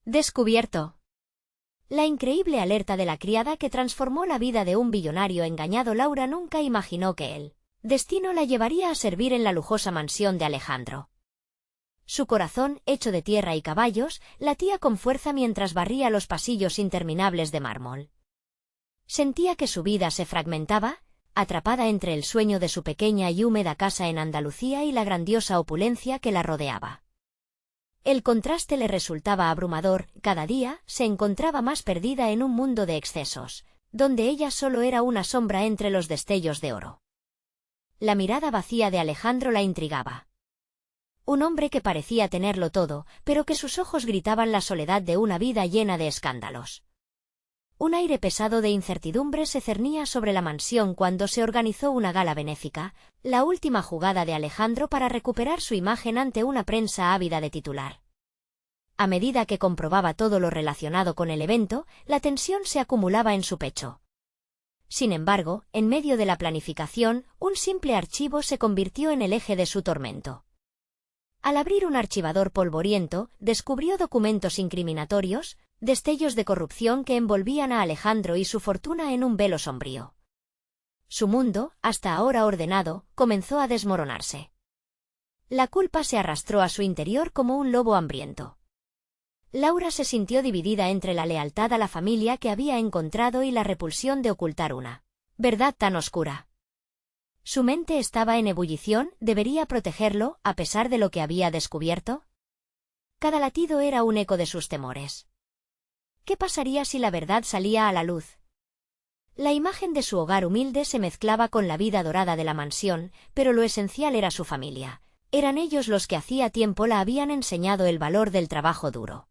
Descubierto. La increíble alerta de la criada que transformó la vida de un billonario engañado. Laura nunca imaginó que el destino la llevaría a servir en la lujosa mansión de Alejandro. Su corazón, hecho de tierra y caballos, latía con fuerza mientras barría los pasillos interminables de mármol. Sentía que su vida se fragmentaba, atrapada entre el sueño de su pequeña y húmeda casa en Andalucía y la grandiosa opulencia que la rodeaba. El contraste le resultaba abrumador. Cada día se encontraba más perdida en un mundo de excesos, donde ella solo era una sombra entre los destellos de oro. La mirada vacía de Alejandro la intrigaba. Un hombre que parecía tenerlo todo, pero que sus ojos gritaban la soledad de una vida llena de escándalos. Un aire pesado de incertidumbre se cernía sobre la mansión cuando se organizó una gala benéfica, la última jugada de Alejandro para recuperar su imagen ante una prensa ávida de titular. A medida que comprobaba todo lo relacionado con el evento, la tensión se acumulaba en su pecho. Sin embargo, en medio de la planificación, un simple archivo se convirtió en el eje de su tormento. Al abrir un archivador polvoriento, descubrió documentos incriminatorios, destellos de corrupción que envolvían a Alejandro y su fortuna en un velo sombrío. Su mundo, hasta ahora ordenado, comenzó a desmoronarse. La culpa se arrastró a su interior como un lobo hambriento. Laura se sintió dividida entre la lealtad a la familia que había encontrado y la repulsión de ocultar una verdad tan oscura. Su mente estaba en ebullición. ¿Debería protegerlo, a pesar de lo que había descubierto? Cada latido era un eco de sus temores. ¿Qué pasaría si la verdad salía a la luz? La imagen de su hogar humilde se mezclaba con la vida dorada de la mansión, pero lo esencial era su familia. Eran ellos los que hacía tiempo la habían enseñado el valor del trabajo duro.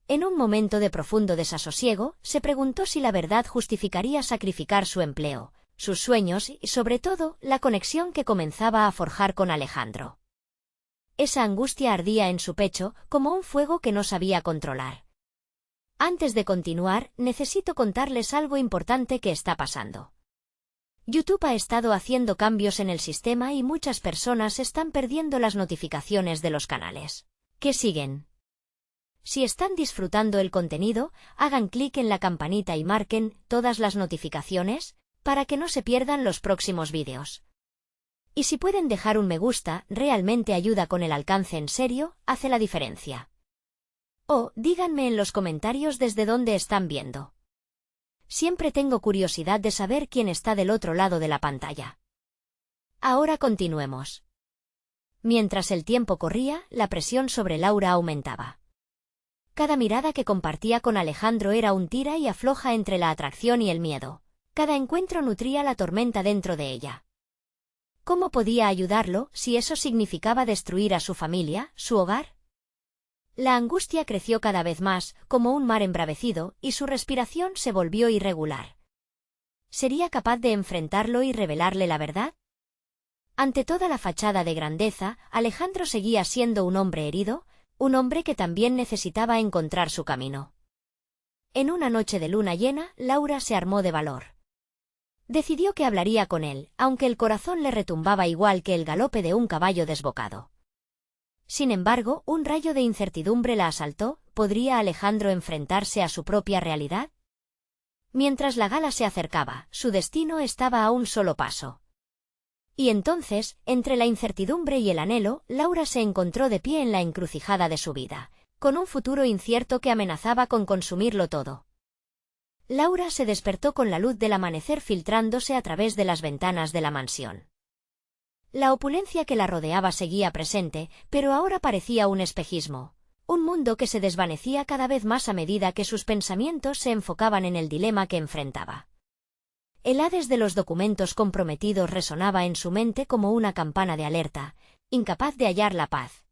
En un momento de profundo desasosiego, se preguntó si la verdad justificaría sacrificar su empleo, sus sueños y, sobre todo, la conexión que comenzaba a forjar con Alejandro. Esa angustia ardía en su pecho, como un fuego que no sabía controlar. Antes de continuar, necesito contarles algo importante que está pasando. YouTube ha estado haciendo cambios en el sistema y muchas personas están perdiendo las notificaciones de los canales que siguen. Si están disfrutando el contenido, hagan clic en la campanita y marquen todas las notificaciones para que no se pierdan los próximos vídeos. Y si pueden dejar un me gusta, realmente ayuda con el alcance. En serio, hace la diferencia. O, díganme en los comentarios desde dónde están viendo. Siempre tengo curiosidad de saber quién está del otro lado de la pantalla. Ahora continuemos. Mientras el tiempo corría, la presión sobre Laura aumentaba. Cada mirada que compartía con Alejandro era un tira y afloja entre la atracción y el miedo. Cada encuentro nutría la tormenta dentro de ella. ¿Cómo podía ayudarlo si eso significaba destruir a su familia, su hogar? La angustia creció cada vez más, como un mar embravecido, y su respiración se volvió irregular. ¿Sería capaz de enfrentarlo y revelarle la verdad? Ante toda la fachada de grandeza, Alejandro seguía siendo un hombre herido, un hombre que también necesitaba encontrar su camino. En una noche de luna llena, Laura se armó de valor. Decidió que hablaría con él, aunque el corazón le retumbaba igual que el galope de un caballo desbocado. Sin embargo, un rayo de incertidumbre la asaltó. ¿Podría Alejandro enfrentarse a su propia realidad? Mientras la gala se acercaba, su destino estaba a un solo paso. Y entonces, entre la incertidumbre y el anhelo, Laura se encontró de pie en la encrucijada de su vida, con un futuro incierto que amenazaba con consumirlo todo. Laura se despertó con la luz del amanecer filtrándose a través de las ventanas de la mansión. La opulencia que la rodeaba seguía presente, pero ahora parecía un espejismo, un mundo que se desvanecía cada vez más a medida que sus pensamientos se enfocaban en el dilema que enfrentaba. El Hades de los documentos comprometidos resonaba en su mente como una campana de alerta, incapaz de hallar la paz.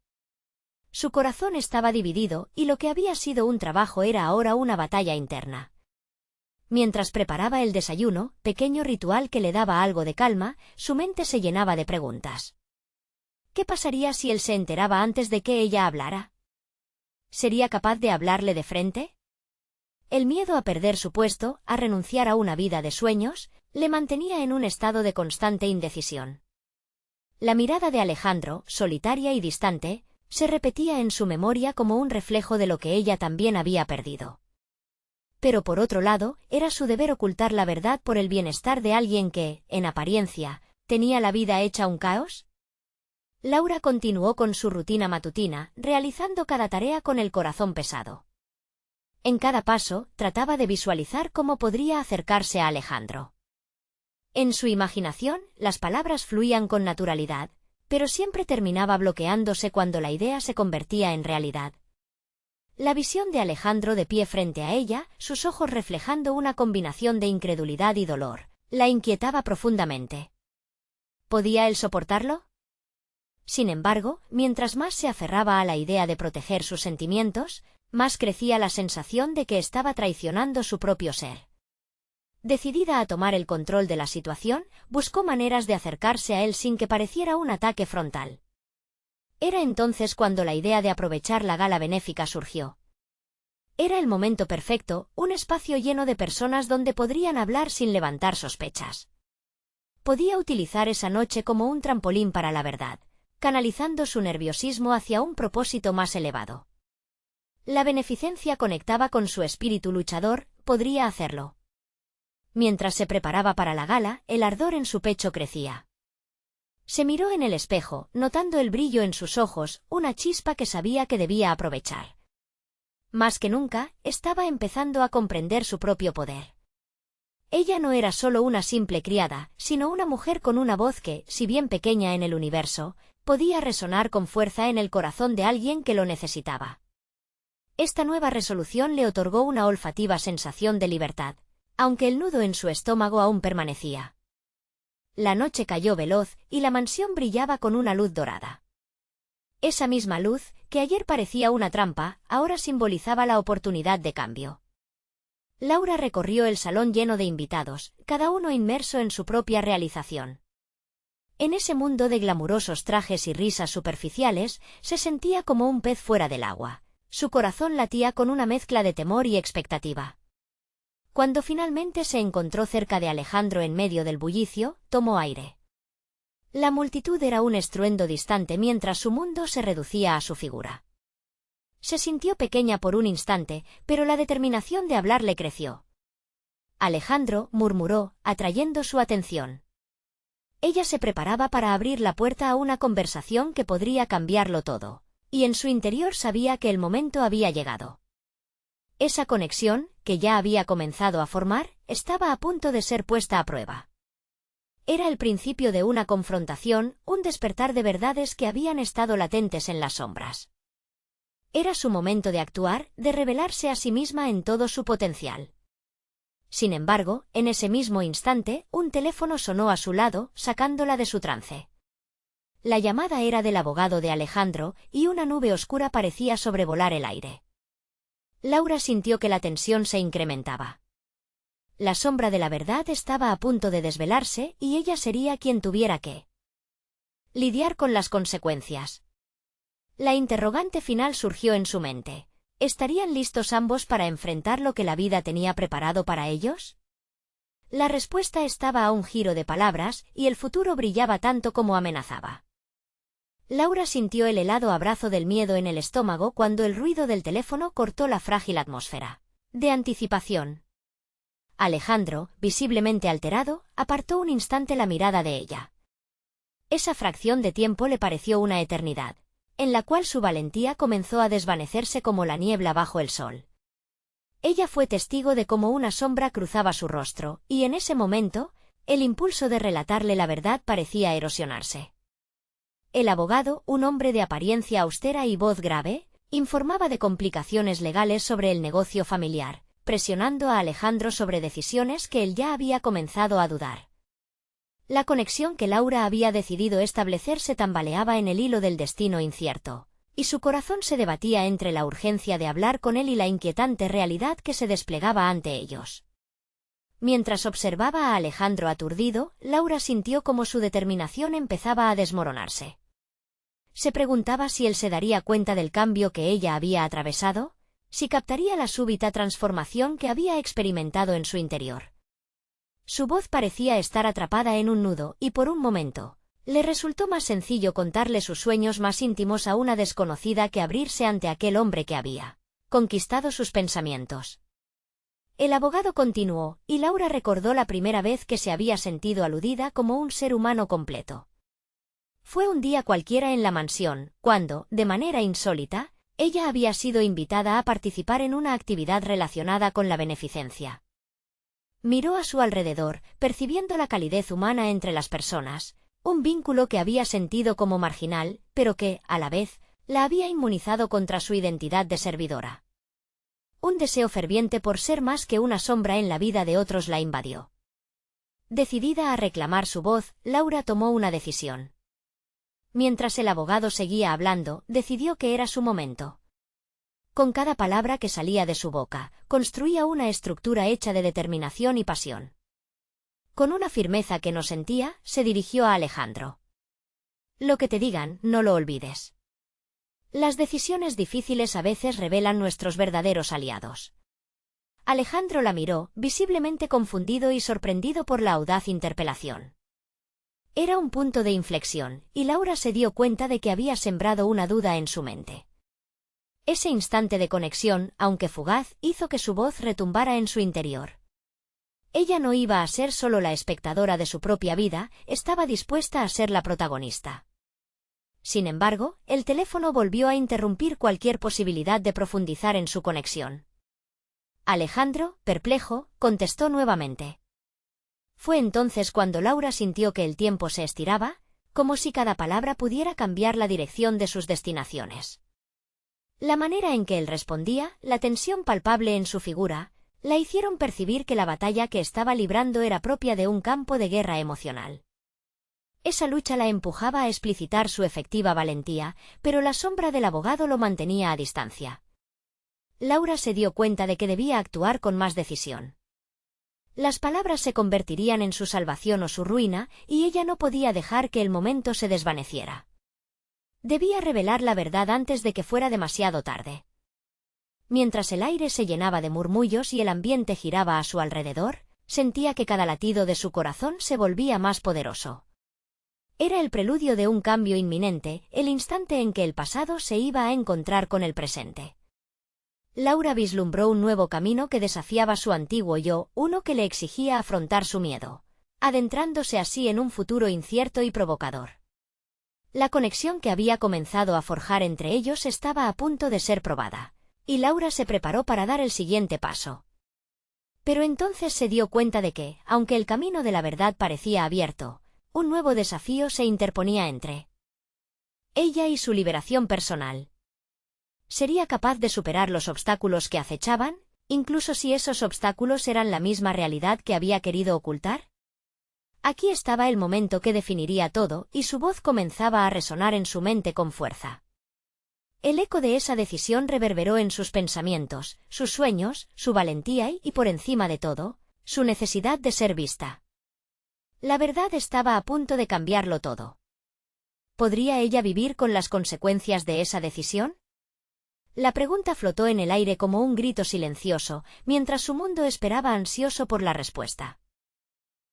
Su corazón estaba dividido, y lo que había sido un trabajo era ahora una batalla interna. Mientras preparaba el desayuno, pequeño ritual que le daba algo de calma, su mente se llenaba de preguntas. ¿Qué pasaría si él se enteraba antes de que ella hablara? ¿Sería capaz de hablarle de frente? El miedo a perder su puesto, a renunciar a una vida de sueños, le mantenía en un estado de constante indecisión. La mirada de Alejandro, solitaria y distante, Se repetía en su memoria como un reflejo de lo que ella también había perdido. Pero por otro lado, era su deber ocultar la verdad por el bienestar de alguien que, en apariencia, tenía la vida hecha un caos. Laura continuó con su rutina matutina, realizando cada tarea con el corazón pesado. En cada paso, trataba de visualizar cómo podría acercarse a Alejandro. En su imaginación, las palabras fluían con naturalidad, pero siempre terminaba bloqueándose cuando la idea se convertía en realidad. La visión de Alejandro de pie frente a ella, sus ojos reflejando una combinación de incredulidad y dolor, la inquietaba profundamente. ¿Podía él soportarlo? Sin embargo, mientras más se aferraba a la idea de proteger sus sentimientos, más crecía la sensación de que estaba traicionando su propio ser. Decidida a tomar el control de la situación, buscó maneras de acercarse a él sin que pareciera un ataque frontal. Era entonces cuando la idea de aprovechar la gala benéfica surgió. Era el momento perfecto, un espacio lleno de personas donde podrían hablar sin levantar sospechas. Podía utilizar esa noche como un trampolín para la verdad, canalizando su nerviosismo hacia un propósito más elevado. La beneficencia conectaba con su espíritu luchador, podría hacerlo. Mientras se preparaba para la gala, el ardor en su pecho crecía. Se miró en el espejo, notando el brillo en sus ojos, una chispa que sabía que debía aprovechar. Más que nunca, estaba empezando a comprender su propio poder. Ella no era solo una simple criada, sino una mujer con una voz que, si bien pequeña en el universo, podía resonar con fuerza en el corazón de alguien que lo necesitaba. Esta nueva resolución le otorgó una olfativa sensación de libertad, aunque el nudo en su estómago aún permanecía. La noche cayó veloz y la mansión brillaba con una luz dorada. Esa misma luz, que ayer parecía una trampa, ahora simbolizaba la oportunidad de cambio. Laura recorrió el salón lleno de invitados, cada uno inmerso en su propia realización. En ese mundo de glamurosos trajes y risas superficiales, se sentía como un pez fuera del agua. Su corazón latía con una mezcla de temor y expectativa. Cuando finalmente se encontró cerca de Alejandro en medio del bullicio, tomó aire. La multitud era un estruendo distante mientras su mundo se reducía a su figura. Se sintió pequeña por un instante, pero la determinación de hablarle creció. Alejandro, murmuró, atrayendo su atención. Ella se preparaba para abrir la puerta a una conversación que podría cambiarlo todo, y en su interior sabía que el momento había llegado. Esa conexión, que ya había comenzado a formar, estaba a punto de ser puesta a prueba. Era el principio de una confrontación, un despertar de verdades que habían estado latentes en las sombras. Era su momento de actuar, de revelarse a sí misma en todo su potencial. Sin embargo, en ese mismo instante, un teléfono sonó a su lado, sacándola de su trance. La llamada era del abogado de Alejandro, y una nube oscura parecía sobrevolar el aire. Laura sintió que la tensión se incrementaba. La sombra de la verdad estaba a punto de desvelarse, y ella sería quien tuviera que lidiar con las consecuencias. La interrogante final surgió en su mente. ¿Estarían listos ambos para enfrentar lo que la vida tenía preparado para ellos? La respuesta estaba a un giro de palabras, y el futuro brillaba tanto como amenazaba. Laura sintió el helado abrazo del miedo en el estómago cuando el ruido del teléfono cortó la frágil atmósfera de anticipación. Alejandro, visiblemente alterado, apartó un instante la mirada de ella. Esa fracción de tiempo le pareció una eternidad, en la cual su valentía comenzó a desvanecerse como la niebla bajo el sol. Ella fue testigo de cómo una sombra cruzaba su rostro, y en ese momento, el impulso de relatarle la verdad parecía erosionarse. El abogado, un hombre de apariencia austera y voz grave, informaba de complicaciones legales sobre el negocio familiar, presionando a Alejandro sobre decisiones que él ya había comenzado a dudar. La conexión que Laura había decidido establecer se tambaleaba en el hilo del destino incierto, y su corazón se debatía entre la urgencia de hablar con él y la inquietante realidad que se desplegaba ante ellos. Mientras observaba a Alejandro aturdido, Laura sintió como su determinación empezaba a desmoronarse. Se preguntaba si él se daría cuenta del cambio que ella había atravesado, si captaría la súbita transformación que había experimentado en su interior. Su voz parecía estar atrapada en un nudo, y por un momento, Le resultó más sencillo contarle sus sueños más íntimos a una desconocida que abrirse ante aquel hombre que había conquistado sus pensamientos. El abogado continuó, y Laura recordó la primera vez que se había sentido aludida como un ser humano completo. Fue un día cualquiera en la mansión, cuando, de manera insólita, ella había sido invitada a participar en una actividad relacionada con la beneficencia. Miró a su alrededor, percibiendo la calidez humana entre las personas, un vínculo que había sentido como marginal, pero que, a la vez, la había inmunizado contra su identidad de servidora. Un deseo ferviente por ser más que una sombra en la vida de otros la invadió. Decidida a reclamar su voz, Laura tomó una decisión. Mientras el abogado seguía hablando, decidió que era su momento. Con cada palabra que salía de su boca, construía una estructura hecha de determinación y pasión. Con una firmeza que no sentía, se dirigió a Alejandro. Lo que te digan, no lo olvides. Las decisiones difíciles a veces revelan nuestros verdaderos aliados. Alejandro la miró, visiblemente confundido y sorprendido por la audaz interpelación. Era un punto de inflexión, y Laura se dio cuenta de que había sembrado una duda en su mente. Ese instante de conexión, aunque fugaz, hizo que su voz retumbara en su interior. Ella no iba a ser solo la espectadora de su propia vida, estaba dispuesta a ser la protagonista. Sin embargo, el teléfono volvió a interrumpir cualquier posibilidad de profundizar en su conexión. Alejandro, perplejo, contestó nuevamente. Fue entonces cuando Laura sintió que el tiempo se estiraba, como si cada palabra pudiera cambiar la dirección de sus destinaciones. La manera en que él respondía, la tensión palpable en su figura, la hicieron percibir que la batalla que estaba librando era propia de un campo de guerra emocional. Esa lucha la empujaba a explicitar su efectiva valentía, pero la sombra del abogado lo mantenía a distancia. Laura se dio cuenta de que debía actuar con más decisión. Las palabras se convertirían en su salvación o su ruina, y ella no podía dejar que el momento se desvaneciera. Debía revelar la verdad antes de que fuera demasiado tarde. Mientras el aire se llenaba de murmullos y el ambiente giraba a su alrededor, sentía que cada latido de su corazón se volvía más poderoso. Era el preludio de un cambio inminente, el instante en que el pasado se iba a encontrar con el presente. Laura vislumbró un nuevo camino que desafiaba su antiguo yo, uno que le exigía afrontar su miedo, adentrándose así en un futuro incierto y provocador. La conexión que había comenzado a forjar entre ellos estaba a punto de ser probada, y Laura se preparó para dar el siguiente paso. Pero entonces se dio cuenta de que, aunque el camino de la verdad parecía abierto, un nuevo desafío se interponía entre ella y su liberación personal. ¿Sería capaz de superar los obstáculos que acechaban, incluso si esos obstáculos eran la misma realidad que había querido ocultar? Aquí estaba el momento que definiría todo, y su voz comenzaba a resonar en su mente con fuerza. El eco de esa decisión reverberó en sus pensamientos, sus sueños, su valentía y, por encima de todo, su necesidad de ser vista. La verdad estaba a punto de cambiarlo todo. ¿Podría ella vivir con las consecuencias de esa decisión? La pregunta flotó en el aire como un grito silencioso, mientras su mundo esperaba ansioso por la respuesta.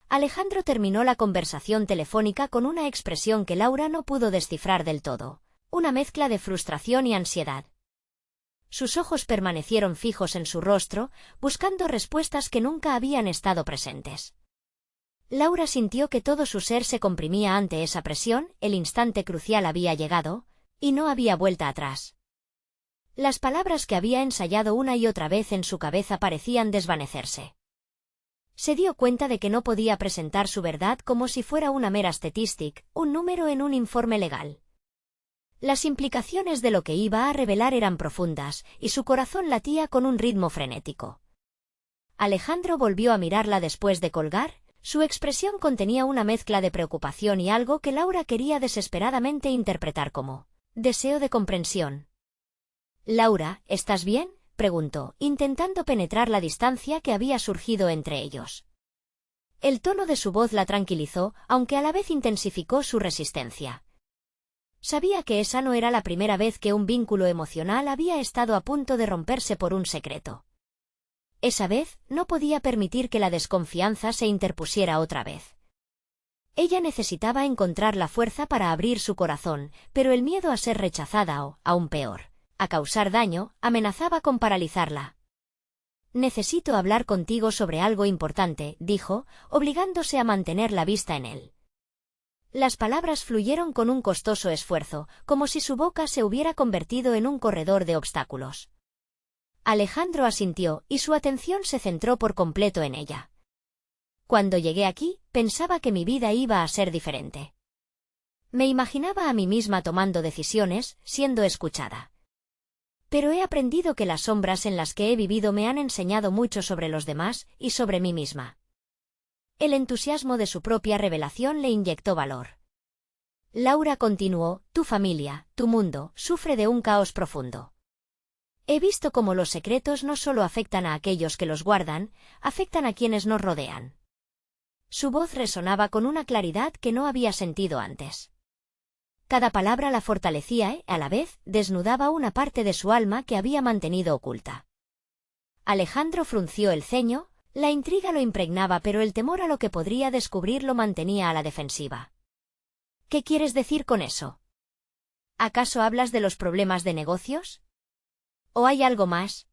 Alejandro terminó la conversación telefónica con una expresión que Laura no pudo descifrar del todo, una mezcla de frustración y ansiedad. Sus ojos permanecieron fijos en su rostro, buscando respuestas que nunca habían estado presentes. Laura sintió que todo su ser se comprimía ante esa presión, el instante crucial había llegado, y no había vuelta atrás. Las palabras que había ensayado una y otra vez en su cabeza parecían desvanecerse. Se dio cuenta de que no podía presentar su verdad como si fuera una mera statistic, un número en un informe legal. Las implicaciones de lo que iba a revelar eran profundas, y su corazón latía con un ritmo frenético. Alejandro volvió a mirarla después de colgar. Su expresión contenía una mezcla de preocupación y algo que Laura quería desesperadamente interpretar como deseo de comprensión. «Laura, ¿estás bien?», preguntó, intentando penetrar la distancia que había surgido entre ellos. El tono de su voz la tranquilizó, aunque a la vez intensificó su resistencia. Sabía que esa no era la primera vez que un vínculo emocional había estado a punto de romperse por un secreto. Esa vez, no podía permitir que la desconfianza se interpusiera otra vez. Ella necesitaba encontrar la fuerza para abrir su corazón, pero el miedo a ser rechazada o, aún peor, a causar daño, amenazaba con paralizarla. «Necesito hablar contigo sobre algo importante», dijo, obligándose a mantener la vista en él. Las palabras fluyeron con un costoso esfuerzo, como si su boca se hubiera convertido en un corredor de obstáculos. Alejandro asintió, y su atención se centró por completo en ella. «Cuando llegué aquí, pensaba que mi vida iba a ser diferente. Me imaginaba a mí misma tomando decisiones, siendo escuchada. Pero he aprendido que las sombras en las que he vivido me han enseñado mucho sobre los demás y sobre mí misma». El entusiasmo de su propia revelación le inyectó valor. Laura continuó: «Tu familia, tu mundo, sufre de un caos profundo. He visto cómo los secretos no solo afectan a aquellos que los guardan, afectan a quienes nos rodean». Su voz resonaba con una claridad que no había sentido antes. Cada palabra la fortalecía y, a la vez, desnudaba una parte de su alma que había mantenido oculta. Alejandro frunció el ceño. La intriga lo impregnaba, pero el temor a lo que podría descubrir lo mantenía a la defensiva. «¿Qué quieres decir con eso? ¿Acaso hablas de los problemas de negocios? ¿O hay algo más?»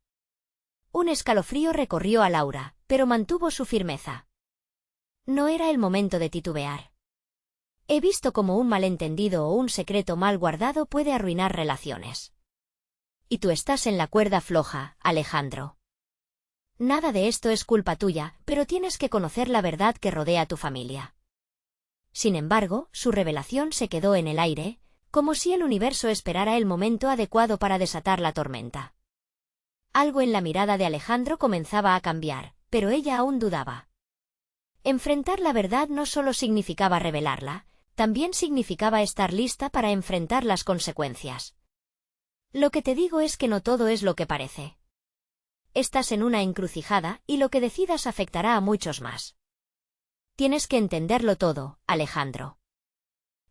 Un escalofrío recorrió a Laura, pero mantuvo su firmeza. No era el momento de titubear. «He visto cómo un malentendido o un secreto mal guardado puede arruinar relaciones. Y tú estás en la cuerda floja, Alejandro. Nada de esto es culpa tuya, pero tienes que conocer la verdad que rodea a tu familia». Sin embargo, su revelación se quedó en el aire, como si el universo esperara el momento adecuado para desatar la tormenta. Algo en la mirada de Alejandro comenzaba a cambiar, pero ella aún dudaba. Enfrentar la verdad no solo significaba revelarla, también significaba estar lista para enfrentar las consecuencias. «Lo que te digo es que no todo es lo que parece. Estás en una encrucijada, y lo que decidas afectará a muchos más. Tienes que entenderlo todo, Alejandro».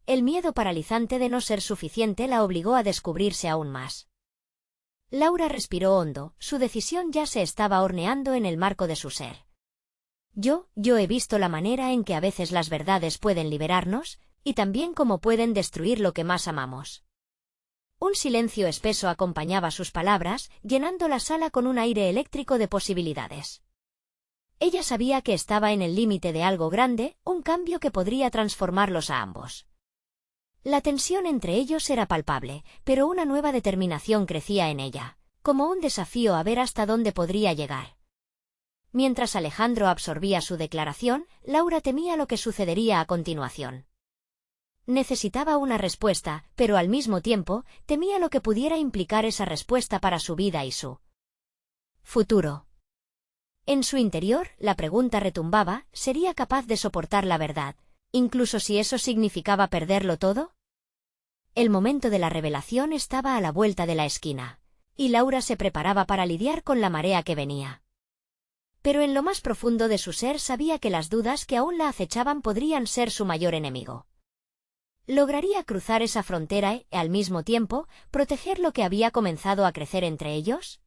El miedo paralizante de no ser suficiente la obligó a descubrirse aún más. Laura respiró hondo, su decisión ya se estaba horneando en el marco de su ser. Yo he visto la manera en que a veces las verdades pueden liberarnos, y también cómo pueden destruir lo que más amamos». Un silencio espeso acompañaba sus palabras, llenando la sala con un aire eléctrico de posibilidades. Ella sabía que estaba en el límite de algo grande, un cambio que podría transformarlos a ambos. La tensión entre ellos era palpable, pero una nueva determinación crecía en ella, como un desafío a ver hasta dónde podría llegar. Mientras Alejandro absorbía su declaración, Laura temía lo que sucedería a continuación. Necesitaba una respuesta, pero al mismo tiempo, temía lo que pudiera implicar esa respuesta para su vida y su futuro. En su interior, la pregunta retumbaba: ¿sería capaz de soportar la verdad, incluso si eso significaba perderlo todo? El momento de la revelación estaba a la vuelta de la esquina, y Laura se preparaba para lidiar con la marea que venía. Pero en lo más profundo de su ser sabía que las dudas que aún la acechaban podrían ser su mayor enemigo. ¿Lograría cruzar esa frontera y, al mismo tiempo, proteger lo que había comenzado a crecer entre ellos?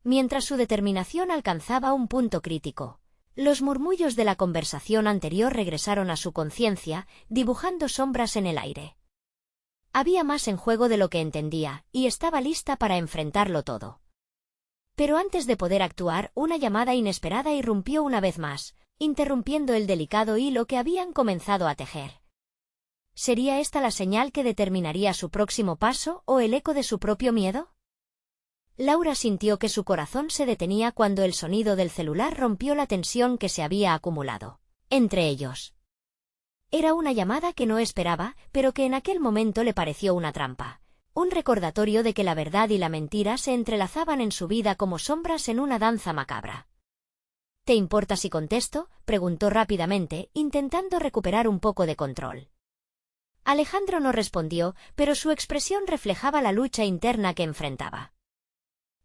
Mientras su determinación alcanzaba un punto crítico, los murmullos de la conversación anterior regresaron a su conciencia, dibujando sombras en el aire. Había más en juego de lo que entendía, y estaba lista para enfrentarlo todo. Pero antes de poder actuar, una llamada inesperada irrumpió una vez más, interrumpiendo el delicado hilo que habían comenzado a tejer. ¿Sería esta la señal que determinaría su próximo paso o el eco de su propio miedo? Laura sintió que su corazón se detenía cuando el sonido del celular rompió la tensión que se había acumulado entre ellos. Era una llamada que no esperaba, pero que en aquel momento le pareció una trampa, un recordatorio de que la verdad y la mentira se entrelazaban en su vida como sombras en una danza macabra. ¿Te importa si contesto?, preguntó rápidamente, intentando recuperar un poco de control. Alejandro no respondió, pero su expresión reflejaba la lucha interna que enfrentaba.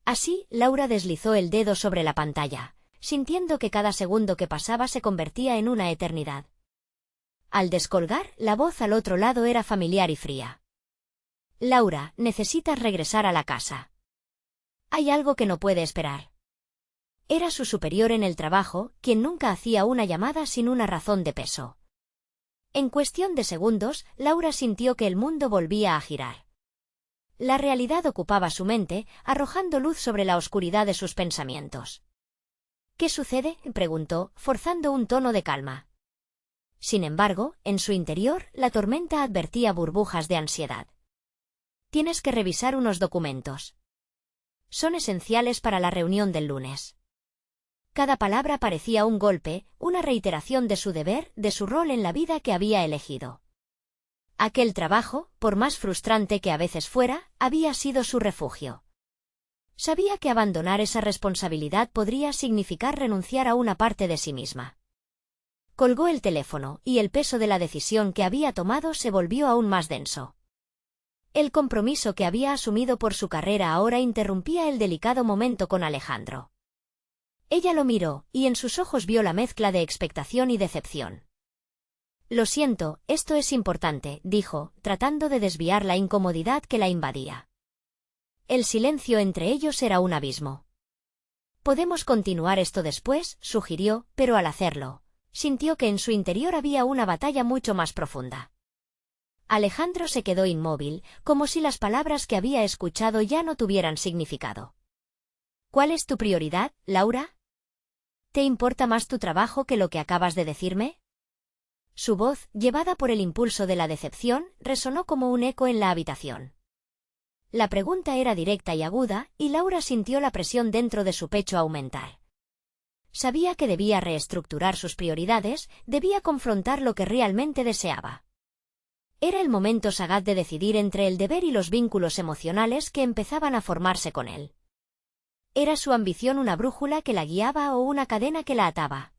Así, Laura deslizó el dedo sobre la pantalla, sintiendo que cada segundo que pasaba se convertía en una eternidad. Al descolgar, la voz al otro lado era familiar y fría. «Laura, necesitas regresar a la casa. Hay algo que no puede esperar». Era su superior en el trabajo, quien nunca hacía una llamada sin una razón de peso. En cuestión de segundos, Laura sintió que el mundo volvía a girar. La realidad ocupaba su mente, arrojando luz sobre la oscuridad de sus pensamientos. «¿Qué sucede?», preguntó, forzando un tono de calma. Sin embargo, en su interior, la tormenta advertía burbujas de ansiedad. «Tienes que revisar unos documentos. Son esenciales para la reunión del lunes». Cada palabra parecía un golpe, una reiteración de su deber, de su rol en la vida que había elegido. Aquel trabajo, por más frustrante que a veces fuera, había sido su refugio. Sabía que abandonar esa responsabilidad podría significar renunciar a una parte de sí misma. Colgó el teléfono, y el peso de la decisión que había tomado se volvió aún más denso. El compromiso que había asumido por su carrera ahora interrumpía el delicado momento con Alejandro. Ella lo miró, y en sus ojos vio la mezcla de expectación y decepción. «Lo siento, esto es importante», dijo, tratando de desviar la incomodidad que la invadía. El silencio entre ellos era un abismo. «Podemos continuar esto después», sugirió, pero al hacerlo, sintió que en su interior había una batalla mucho más profunda. Alejandro se quedó inmóvil, como si las palabras que había escuchado ya no tuvieran significado. «¿Cuál es tu prioridad, Laura? ¿Te importa más tu trabajo que lo que acabas de decirme?». Su voz, llevada por el impulso de la decepción, resonó como un eco en la habitación. La pregunta era directa y aguda, y Laura sintió la presión dentro de su pecho aumentar. Sabía que debía reestructurar sus prioridades, debía confrontar lo que realmente deseaba. Era el momento sagaz de decidir entre el deber y los vínculos emocionales que empezaban a formarse con él. ¿Era su ambición una brújula que la guiaba o una cadena que la ataba?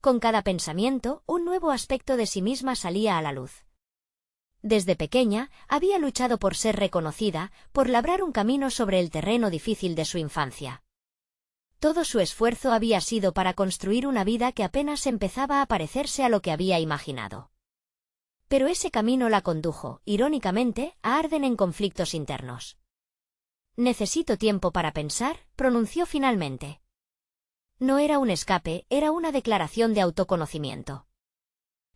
Con cada pensamiento, un nuevo aspecto de sí misma salía a la luz. Desde pequeña, había luchado por ser reconocida, por labrar un camino sobre el terreno difícil de su infancia. Todo su esfuerzo había sido para construir una vida que apenas empezaba a parecerse a lo que había imaginado. Pero ese camino la condujo, irónicamente, a arder en conflictos internos. «Necesito tiempo para pensar», pronunció finalmente. No era un escape, era una declaración de autoconocimiento.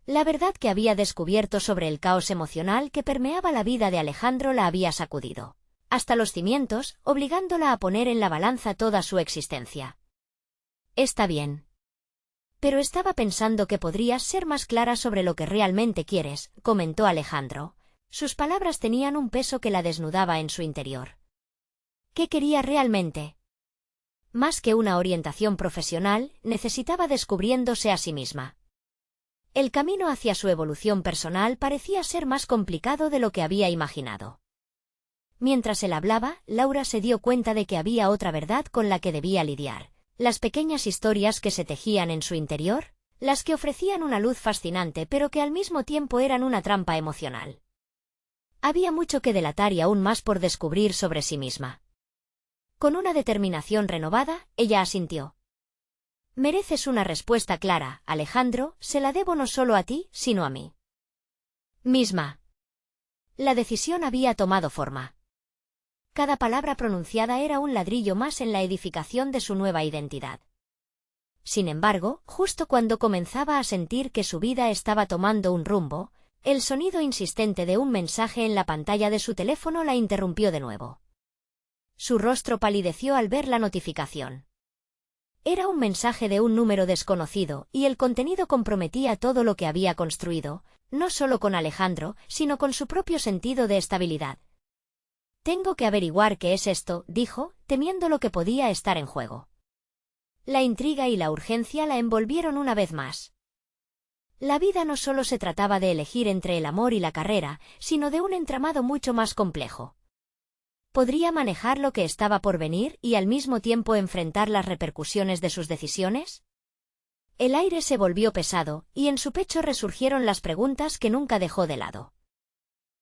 La verdad que había descubierto sobre el caos emocional que permeaba la vida de Alejandro la había sacudido, hasta los cimientos, obligándola a poner en la balanza toda su existencia. «Está bien. Pero estaba pensando que podrías ser más clara sobre lo que realmente quieres», comentó Alejandro. Sus palabras tenían un peso que la desnudaba en su interior. ¿Qué quería realmente? Más que una orientación profesional, necesitaba descubriéndose a sí misma. El camino hacia su evolución personal parecía ser más complicado de lo que había imaginado. Mientras él hablaba, Laura se dio cuenta de que había otra verdad con la que debía lidiar. Las pequeñas historias que se tejían en su interior, las que ofrecían una luz fascinante pero que al mismo tiempo eran una trampa emocional. Había mucho que delatar y aún más por descubrir sobre sí misma. Con una determinación renovada, ella asintió. «Mereces una respuesta clara, Alejandro, se la debo no solo a ti, sino a mí misma». La decisión había tomado forma. Cada palabra pronunciada era un ladrillo más en la edificación de su nueva identidad. Sin embargo, justo cuando comenzaba a sentir que su vida estaba tomando un rumbo, el sonido insistente de un mensaje en la pantalla de su teléfono la interrumpió de nuevo. Su rostro palideció al ver la notificación. Era un mensaje de un número desconocido, y el contenido comprometía todo lo que había construido, no solo con Alejandro, sino con su propio sentido de estabilidad. «Tengo que averiguar qué es esto», dijo, temiendo lo que podía estar en juego. La intriga y la urgencia la envolvieron una vez más. La vida no solo se trataba de elegir entre el amor y la carrera, sino de un entramado mucho más complejo. ¿Podría manejar lo que estaba por venir y al mismo tiempo enfrentar las repercusiones de sus decisiones? El aire se volvió pesado, y en su pecho resurgieron las preguntas que nunca dejó de lado.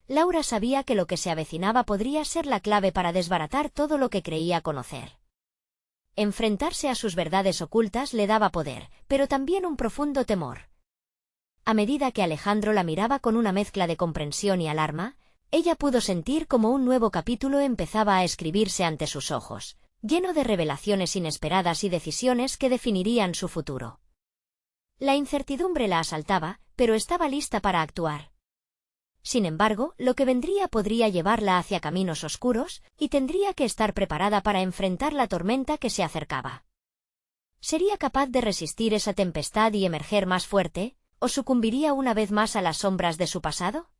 Laura sabía que lo que se avecinaba podría ser la clave para desbaratar todo lo que creía conocer. Enfrentarse a sus verdades ocultas le daba poder, pero también un profundo temor. A medida que Alejandro la miraba con una mezcla de comprensión y alarma, ella pudo sentir como un nuevo capítulo empezaba a escribirse ante sus ojos, lleno de revelaciones inesperadas y decisiones que definirían su futuro. La incertidumbre la asaltaba, pero estaba lista para actuar. Sin embargo, lo que vendría podría llevarla hacia caminos oscuros, y tendría que estar preparada para enfrentar la tormenta que se acercaba. ¿Sería capaz de resistir esa tempestad y emerger más fuerte, o sucumbiría una vez más a las sombras de su pasado?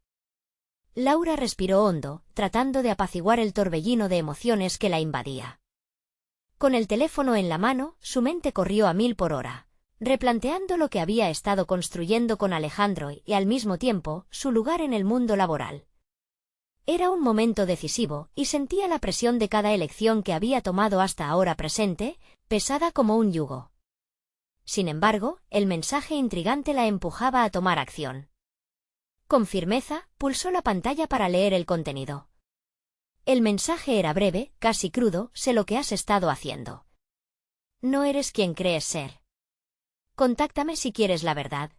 Laura respiró hondo, tratando de apaciguar el torbellino de emociones que la invadía. Con el teléfono en la mano, su mente corrió a 1000 por hora, replanteando lo que había estado construyendo con Alejandro y, al mismo tiempo, su lugar en el mundo laboral. Era un momento decisivo, y sentía la presión de cada elección que había tomado hasta ahora presente, pesada como un yugo. Sin embargo, el mensaje intrigante la empujaba a tomar acción. Con firmeza, pulsó la pantalla para leer el contenido. El mensaje era breve, casi crudo: sé lo que has estado haciendo. No eres quien crees ser. Contáctame si quieres la verdad.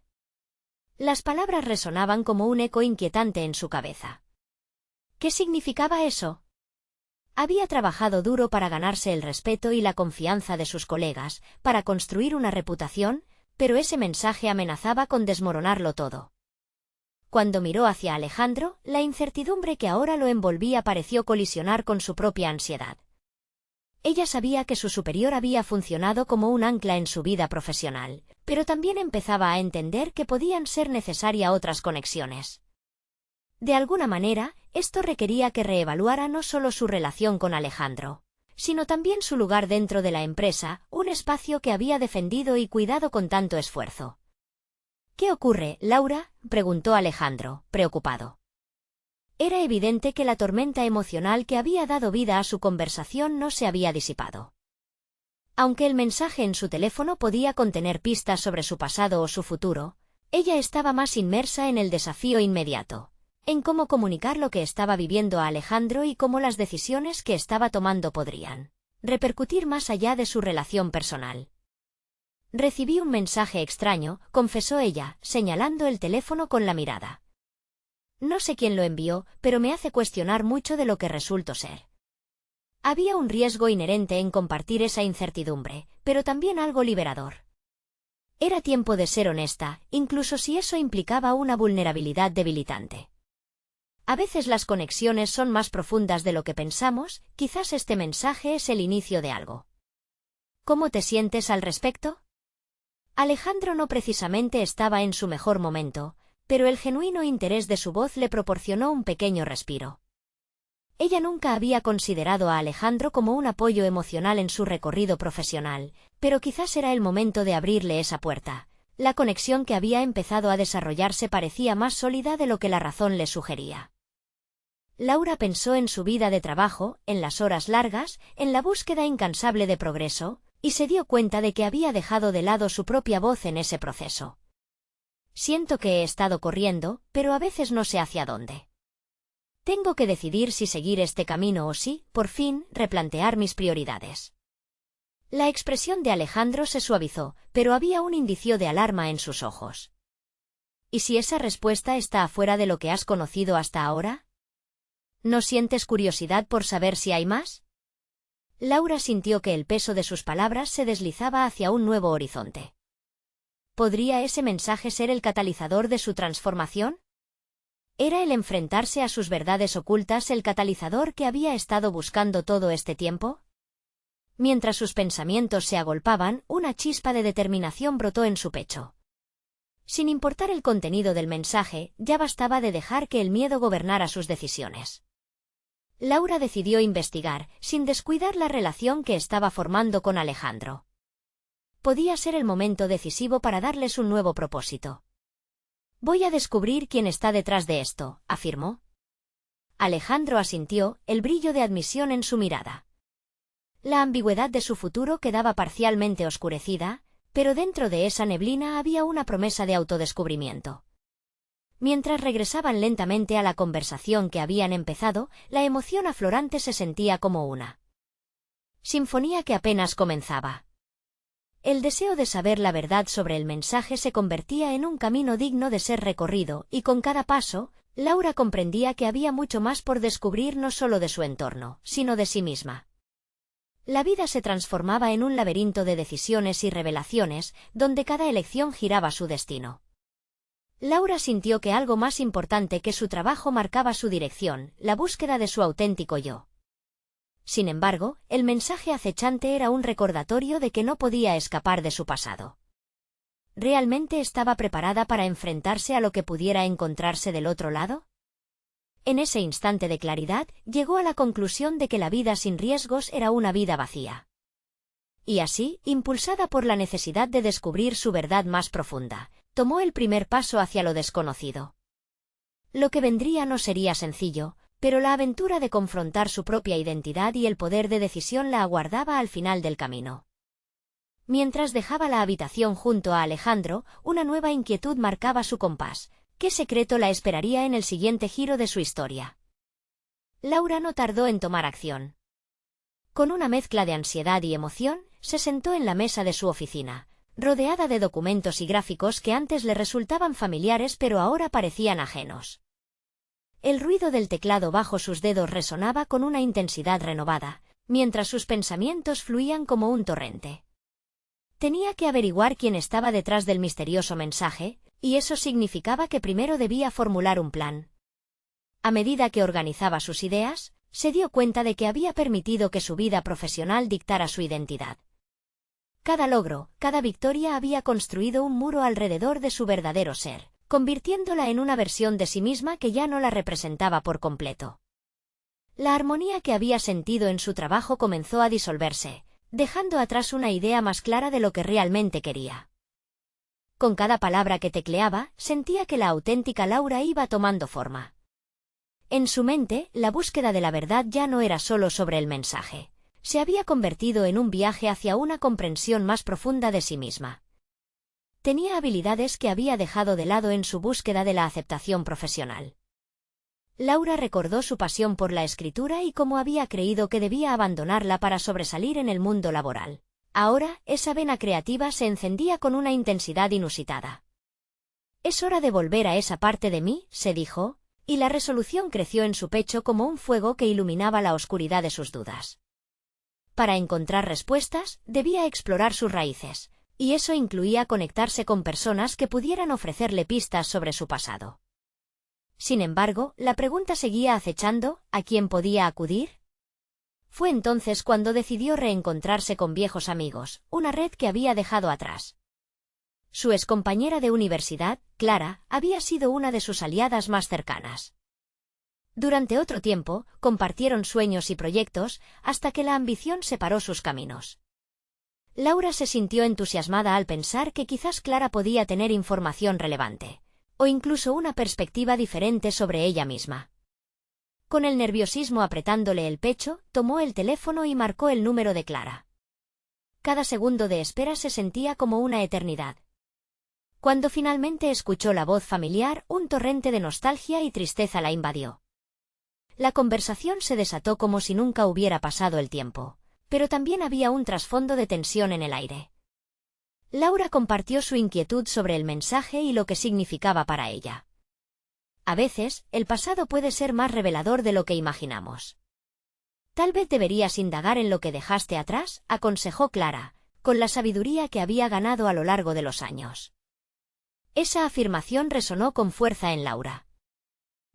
Las palabras resonaban como un eco inquietante en su cabeza. ¿Qué significaba eso? Había trabajado duro para ganarse el respeto y la confianza de sus colegas, para construir una reputación, pero ese mensaje amenazaba con desmoronarlo todo. Cuando miró hacia Alejandro, la incertidumbre que ahora lo envolvía pareció colisionar con su propia ansiedad. Ella sabía que su superior había funcionado como un ancla en su vida profesional, pero también empezaba a entender que podían ser necesarias otras conexiones. De alguna manera, esto requería que reevaluara no solo su relación con Alejandro, sino también su lugar dentro de la empresa, un espacio que había defendido y cuidado con tanto esfuerzo. ¿Qué ocurre, Laura?, preguntó Alejandro, preocupado. Era evidente que la tormenta emocional que había dado vida a su conversación no se había disipado. Aunque el mensaje en su teléfono podía contener pistas sobre su pasado o su futuro, ella estaba más inmersa en el desafío inmediato, en cómo comunicar lo que estaba viviendo a Alejandro y cómo las decisiones que estaba tomando podrían repercutir más allá de su relación personal. Recibí un mensaje extraño, confesó ella, señalando el teléfono con la mirada. No sé quién lo envió, pero me hace cuestionar mucho de lo que resulto ser. Había un riesgo inherente en compartir esa incertidumbre, pero también algo liberador. Era tiempo de ser honesta, incluso si eso implicaba una vulnerabilidad debilitante. A veces las conexiones son más profundas de lo que pensamos, quizás este mensaje es el inicio de algo. ¿Cómo te sientes al respecto? Alejandro no precisamente estaba en su mejor momento, pero el genuino interés de su voz le proporcionó un pequeño respiro. Ella nunca había considerado a Alejandro como un apoyo emocional en su recorrido profesional, pero quizás era el momento de abrirle esa puerta. La conexión que había empezado a desarrollarse parecía más sólida de lo que la razón le sugería. Laura pensó en su vida de trabajo, en las horas largas, en la búsqueda incansable de progreso, y se dio cuenta de que había dejado de lado su propia voz en ese proceso. Siento que he estado corriendo, pero a veces no sé hacia dónde. Tengo que decidir si seguir este camino o si, por fin, replantear mis prioridades. La expresión de Alejandro se suavizó, pero había un indicio de alarma en sus ojos. ¿Y si esa respuesta está afuera de lo que has conocido hasta ahora? ¿No sientes curiosidad por saber si hay más? Laura sintió que el peso de sus palabras se deslizaba hacia un nuevo horizonte. ¿Podría ese mensaje ser el catalizador de su transformación? ¿Era el enfrentarse a sus verdades ocultas el catalizador que había estado buscando todo este tiempo? Mientras sus pensamientos se agolpaban, una chispa de determinación brotó en su pecho. Sin importar el contenido del mensaje, ya bastaba de dejar que el miedo gobernara sus decisiones. Laura decidió investigar, sin descuidar la relación que estaba formando con Alejandro. Podía ser el momento decisivo para darles un nuevo propósito. Voy a descubrir quién está detrás de esto, afirmó. Alejandro asintió, el brillo de admisión en su mirada. La ambigüedad de su futuro quedaba parcialmente oscurecida, pero dentro de esa neblina había una promesa de autodescubrimiento. Mientras regresaban lentamente a la conversación que habían empezado, la emoción aflorante se sentía como una sinfonía que apenas comenzaba. El deseo de saber la verdad sobre el mensaje se convertía en un camino digno de ser recorrido, y con cada paso, Laura comprendía que había mucho más por descubrir no solo de su entorno, sino de sí misma. La vida se transformaba en un laberinto de decisiones y revelaciones, donde cada elección giraba su destino. Laura sintió que algo más importante que su trabajo marcaba su dirección, la búsqueda de su auténtico yo. Sin embargo, el mensaje acechante era un recordatorio de que no podía escapar de su pasado. ¿Realmente estaba preparada para enfrentarse a lo que pudiera encontrarse del otro lado? En ese instante de claridad, llegó a la conclusión de que la vida sin riesgos era una vida vacía. Y así, impulsada por la necesidad de descubrir su verdad más profunda, tomó el primer paso hacia lo desconocido. Lo que vendría no sería sencillo, pero la aventura de confrontar su propia identidad y el poder de decisión la aguardaba al final del camino. Mientras dejaba la habitación junto a Alejandro, una nueva inquietud marcaba su compás. ¿Qué secreto la esperaría en el siguiente giro de su historia? Laura no tardó en tomar acción. Con una mezcla de ansiedad y emoción, se sentó en la mesa de su oficina, rodeada de documentos y gráficos que antes le resultaban familiares pero ahora parecían ajenos. El ruido del teclado bajo sus dedos resonaba con una intensidad renovada, mientras sus pensamientos fluían como un torrente. Tenía que averiguar quién estaba detrás del misterioso mensaje, y eso significaba que primero debía formular un plan. A medida que organizaba sus ideas, se dio cuenta de que había permitido que su vida profesional dictara su identidad. Cada logro, cada victoria había construido un muro alrededor de su verdadero ser, convirtiéndola en una versión de sí misma que ya no la representaba por completo. La armonía que había sentido en su trabajo comenzó a disolverse, dejando atrás una idea más clara de lo que realmente quería. Con cada palabra que tecleaba, sentía que la auténtica Laura iba tomando forma. En su mente, la búsqueda de la verdad ya no era solo sobre el mensaje. Se había convertido en un viaje hacia una comprensión más profunda de sí misma. Tenía habilidades que había dejado de lado en su búsqueda de la aceptación profesional. Laura recordó su pasión por la escritura y cómo había creído que debía abandonarla para sobresalir en el mundo laboral. Ahora, esa vena creativa se encendía con una intensidad inusitada. «Es hora de volver a esa parte de mí», se dijo, y la resolución creció en su pecho como un fuego que iluminaba la oscuridad de sus dudas. Para encontrar respuestas, debía explorar sus raíces, y eso incluía conectarse con personas que pudieran ofrecerle pistas sobre su pasado. Sin embargo, la pregunta seguía acechando: ¿a quién podía acudir? Fue entonces cuando decidió reencontrarse con viejos amigos, una red que había dejado atrás. Su excompañera de universidad, Clara, había sido una de sus aliadas más cercanas. Durante otro tiempo, compartieron sueños y proyectos, hasta que la ambición separó sus caminos. Laura se sintió entusiasmada al pensar que quizás Clara podía tener información relevante, o incluso una perspectiva diferente sobre ella misma. Con el nerviosismo apretándole el pecho, tomó el teléfono y marcó el número de Clara. Cada segundo de espera se sentía como una eternidad. Cuando finalmente escuchó la voz familiar, un torrente de nostalgia y tristeza la invadió. La conversación se desató como si nunca hubiera pasado el tiempo, pero también había un trasfondo de tensión en el aire. Laura compartió su inquietud sobre el mensaje y lo que significaba para ella. A veces, el pasado puede ser más revelador de lo que imaginamos. Tal vez deberías indagar en lo que dejaste atrás, aconsejó Clara, con la sabiduría que había ganado a lo largo de los años. Esa afirmación resonó con fuerza en Laura.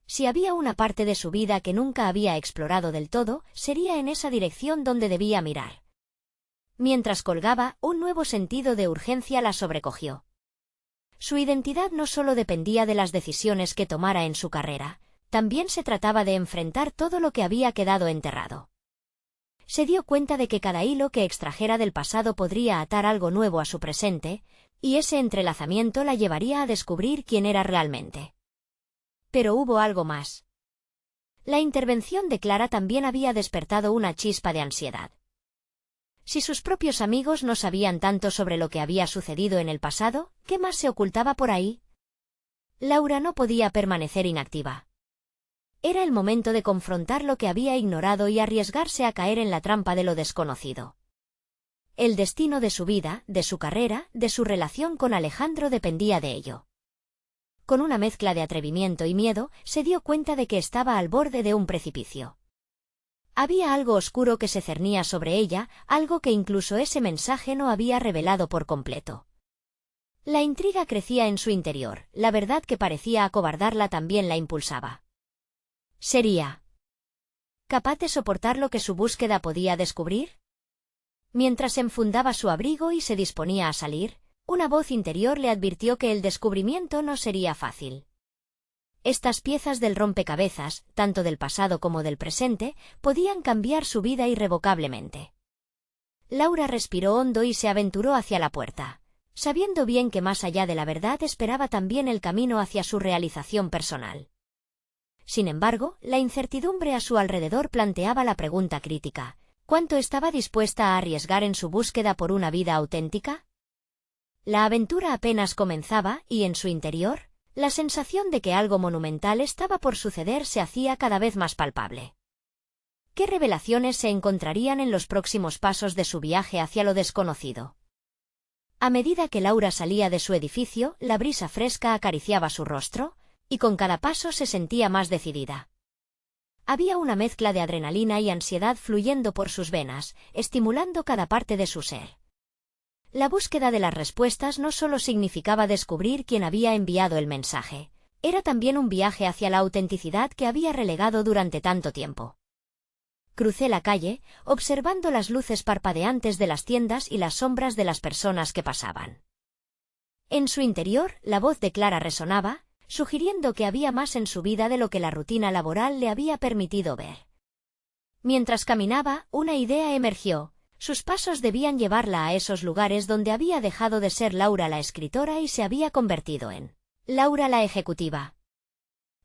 Si había una parte de su vida que nunca había explorado del todo, sería en esa dirección donde debía mirar. Mientras colgaba, un nuevo sentido de urgencia la sobrecogió. Su identidad no solo dependía de las decisiones que tomara en su carrera, también se trataba de enfrentar todo lo que había quedado enterrado. Se dio cuenta de que cada hilo que extrajera del pasado podría atar algo nuevo a su presente, y ese entrelazamiento la llevaría a descubrir quién era realmente. Pero hubo algo más. La intervención de Clara también había despertado una chispa de ansiedad. Si sus propios amigos no sabían tanto sobre lo que había sucedido en el pasado, ¿qué más se ocultaba por ahí? Laura no podía permanecer inactiva. Era el momento de confrontar lo que había ignorado y arriesgarse a caer en la trampa de lo desconocido. El destino de su vida, de su carrera, de su relación con Alejandro dependía de ello. Con una mezcla de atrevimiento y miedo, se dio cuenta de que estaba al borde de un precipicio. Había algo oscuro que se cernía sobre ella, algo que incluso ese mensaje no había revelado por completo. La intriga crecía en su interior, la verdad que parecía acobardarla también la impulsaba. ¿Sería capaz de soportar lo que su búsqueda podía descubrir? Mientras enfundaba su abrigo y se disponía a salir, una voz interior le advirtió que el descubrimiento no sería fácil. Estas piezas del rompecabezas, tanto del pasado como del presente, podían cambiar su vida irrevocablemente. Laura respiró hondo y se aventuró hacia la puerta, sabiendo bien que más allá de la verdad esperaba también el camino hacia su realización personal. Sin embargo, la incertidumbre a su alrededor planteaba la pregunta crítica: ¿cuánto estaba dispuesta a arriesgar en su búsqueda por una vida auténtica? La aventura apenas comenzaba y en su interior, la sensación de que algo monumental estaba por suceder se hacía cada vez más palpable. ¿Qué revelaciones se encontrarían en los próximos pasos de su viaje hacia lo desconocido? A medida que Laura salía de su edificio, la brisa fresca acariciaba su rostro, y con cada paso se sentía más decidida. Había una mezcla de adrenalina y ansiedad fluyendo por sus venas, estimulando cada parte de su ser. La búsqueda de las respuestas no solo significaba descubrir quién había enviado el mensaje, era también un viaje hacia la autenticidad que había relegado durante tanto tiempo. Crucé la calle, observando las luces parpadeantes de las tiendas y las sombras de las personas que pasaban. En su interior, la voz de Clara resonaba, sugiriendo que había más en su vida de lo que la rutina laboral le había permitido ver. Mientras caminaba, una idea emergió. Sus pasos debían llevarla a esos lugares donde había dejado de ser Laura la escritora y se había convertido en Laura la ejecutiva.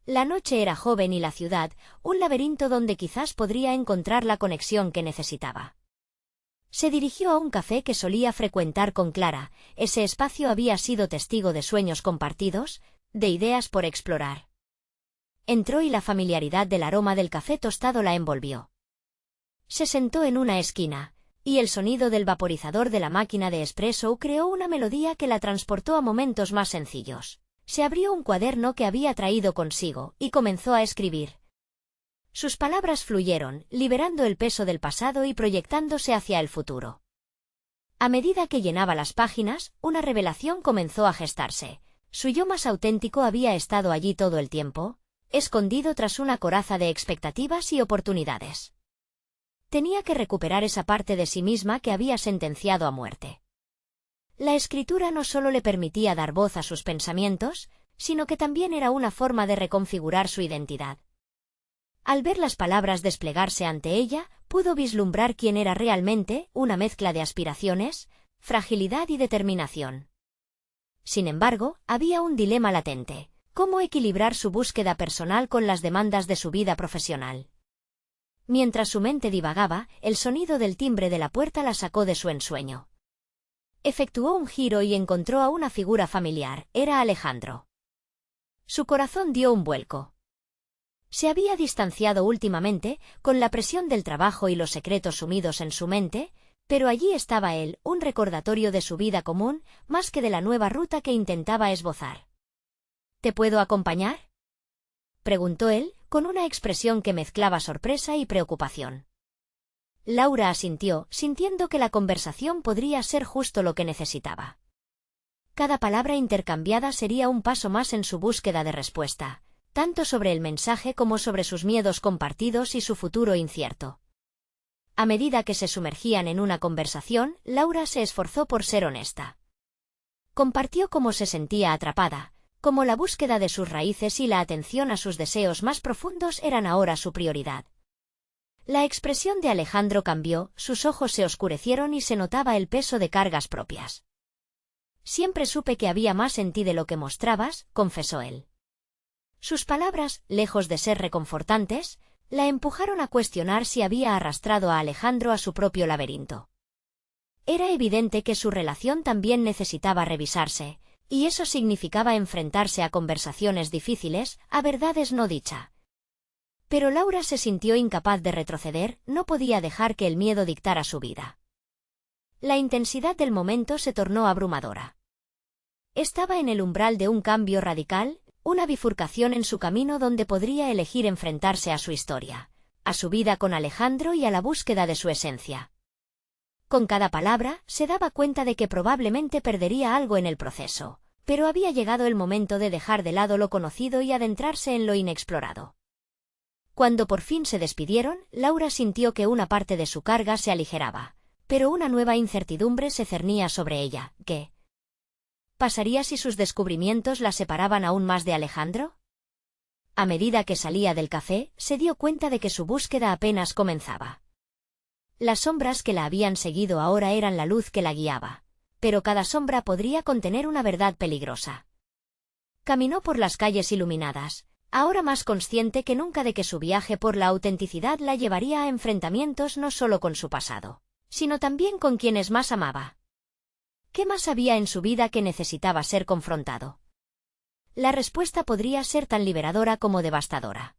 La noche era joven y la ciudad, un laberinto donde quizás podría encontrar la conexión que necesitaba. Se dirigió a un café que solía frecuentar con Clara. Ese espacio había sido testigo de sueños compartidos, de ideas por explorar. Entró y la familiaridad del aroma del café tostado la envolvió. Se sentó en una esquina, y el sonido del vaporizador de la máquina de espresso creó una melodía que la transportó a momentos más sencillos. Se abrió un cuaderno que había traído consigo, y comenzó a escribir. Sus palabras fluyeron, liberando el peso del pasado y proyectándose hacia el futuro. A medida que llenaba las páginas, una revelación comenzó a gestarse. Su yo más auténtico había estado allí todo el tiempo, escondido tras una coraza de expectativas y oportunidades. Tenía que recuperar esa parte de sí misma que había sentenciado a muerte. La escritura no solo le permitía dar voz a sus pensamientos, sino que también era una forma de reconfigurar su identidad. Al ver las palabras desplegarse ante ella, pudo vislumbrar quién era realmente, una mezcla de aspiraciones, fragilidad y determinación. Sin embargo, había un dilema latente: ¿cómo equilibrar su búsqueda personal con las demandas de su vida profesional? Mientras su mente divagaba, el sonido del timbre de la puerta la sacó de su ensueño. Efectuó un giro y encontró a una figura familiar. Era Alejandro. Su corazón dio un vuelco. Se había distanciado últimamente, con la presión del trabajo y los secretos sumidos en su mente, pero allí estaba él, un recordatorio de su vida común, más que de la nueva ruta que intentaba esbozar. ¿Te puedo acompañar?, preguntó él, con una expresión que mezclaba sorpresa y preocupación. Laura asintió, sintiendo que la conversación podría ser justo lo que necesitaba. Cada palabra intercambiada sería un paso más en su búsqueda de respuesta, tanto sobre el mensaje como sobre sus miedos compartidos y su futuro incierto. A medida que se sumergían en una conversación, Laura se esforzó por ser honesta. Compartió cómo se sentía atrapada, cómo la búsqueda de sus raíces y la atención a sus deseos más profundos eran ahora su prioridad. La expresión de Alejandro cambió, sus ojos se oscurecieron y se notaba el peso de cargas propias. Siempre supe que había más en ti de lo que mostrabas, confesó él. Sus palabras, lejos de ser reconfortantes, la empujaron a cuestionar si había arrastrado a Alejandro a su propio laberinto. Era evidente que su relación también necesitaba revisarse, y eso significaba enfrentarse a conversaciones difíciles, a verdades no dichas. Pero Laura se sintió incapaz de retroceder, no podía dejar que el miedo dictara su vida. La intensidad del momento se tornó abrumadora. Estaba en el umbral de un cambio radical, una bifurcación en su camino donde podría elegir enfrentarse a su historia, a su vida con Alejandro y a la búsqueda de su esencia. Con cada palabra, se daba cuenta de que probablemente perdería algo en el proceso, pero había llegado el momento de dejar de lado lo conocido y adentrarse en lo inexplorado. Cuando por fin se despidieron, Laura sintió que una parte de su carga se aligeraba, pero una nueva incertidumbre se cernía sobre ella. ¿Qué pasaría si sus descubrimientos la separaban aún más de Alejandro? A medida que salía del café, se dio cuenta de que su búsqueda apenas comenzaba. Las sombras que la habían seguido ahora eran la luz que la guiaba, pero cada sombra podría contener una verdad peligrosa. Caminó por las calles iluminadas, ahora más consciente que nunca de que su viaje por la autenticidad la llevaría a enfrentamientos no solo con su pasado, sino también con quienes más amaba. ¿Qué más había en su vida que necesitaba ser confrontado? La respuesta podría ser tan liberadora como devastadora.